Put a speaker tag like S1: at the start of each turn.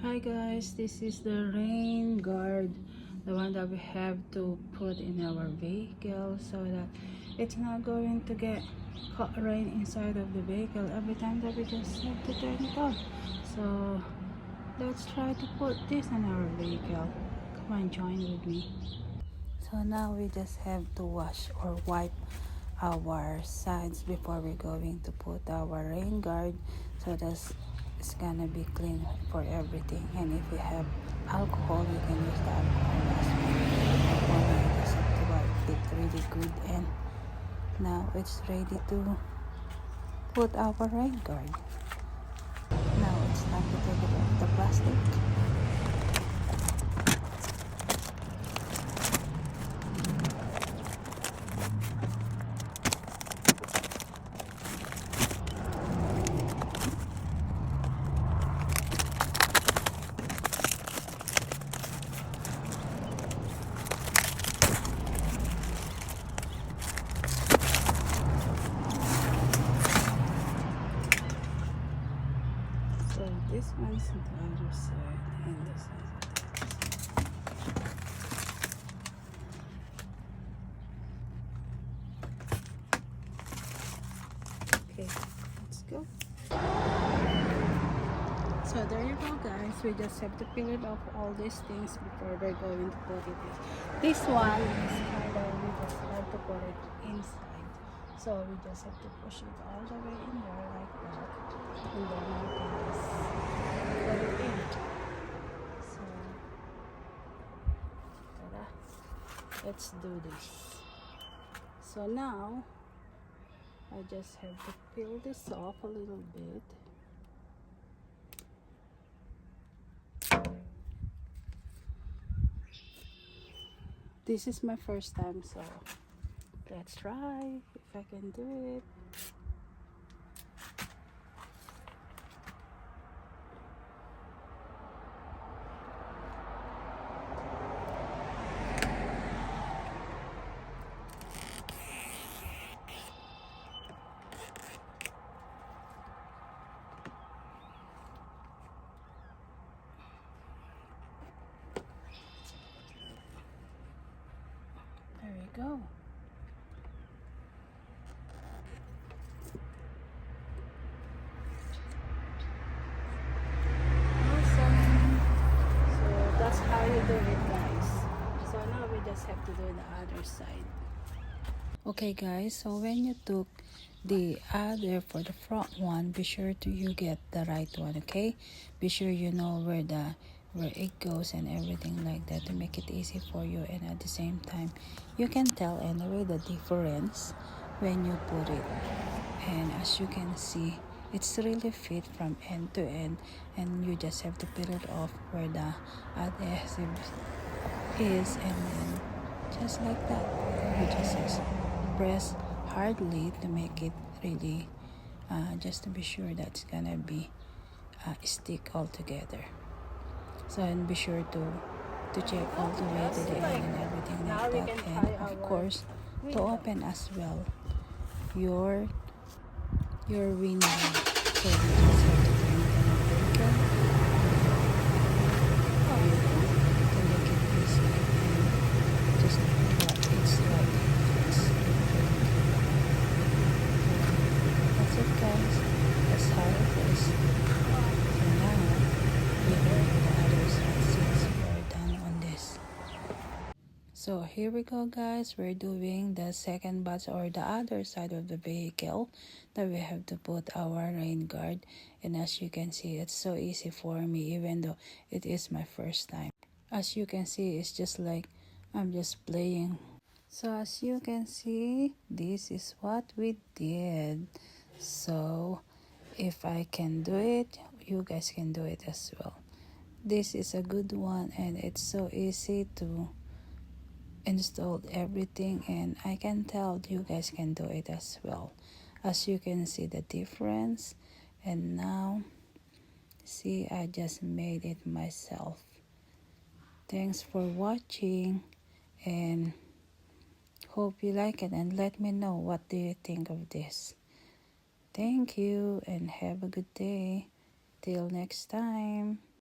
S1: Hi guys, this is the rain guard, the one that we have to put in our vehicle so that it's not going to get caught rain inside of the vehicle every time that we just have to turn it on. So let's try to put this in our vehicle. Come on, join with me. So now we just have to wash or wipe our sides before we're going to put our rain guard, so that's it's gonna be clean for everything. And if we have alcohol, we can use the alcohol as well. Only we just have to wipe it really good, and now it's ready to put our rain guard. Now it's time to take it off the plastic. So this one's on the other side, and this one's on the other side. Okay, let's go. So there you go guys, we just have to peel it off all these things before we're going to put it in. This one is kind of, we just have to put it inside. So we just have to push it all the way in there like that. And then we can just put it in. So, tada. Let's do this. So now, I just have to peel this off a little bit. This is my first time, so let's try if I can do it. There we go. Awesome. So that's how you do it, guys. So now we just have to do the other side. Okay guys, so when you took the other for the front one, be sure to you get the right one, okay? Be sure you know where it goes and everything like that, to make it easy for you, and at the same time you can tell anyway the difference when you put it. And as you can see, it's really fit from end to end, and you just have to peel it off where the adhesive is, and then just like that you just press hardly to make it really just to be sure that's gonna be stick all together. So, and be sure to check all the way to the end and everything like that, and of course to open as well your window. So you just have to turn it on the vehicle to make it easy, and just what it's like. That's it guys, that's how it is. So now we go to the other side since we're done on this. So here we go guys, we're doing the second batch or the other side of the vehicle that we have to put our rain guard. And as you can see, it's so easy for me even though it is my first time. As you can see, it's just like I'm just playing. So as you can see, this is what we did. So if I can do it, you guys can do it as well. This is a good one, and it's so easy to install everything, and I can tell you guys can do it as well. As you can see the difference, and now see, I just made it myself. Thanks for watching, and hope you like it, and let me know what do you think of this. Thank you and have a good day. Till next time.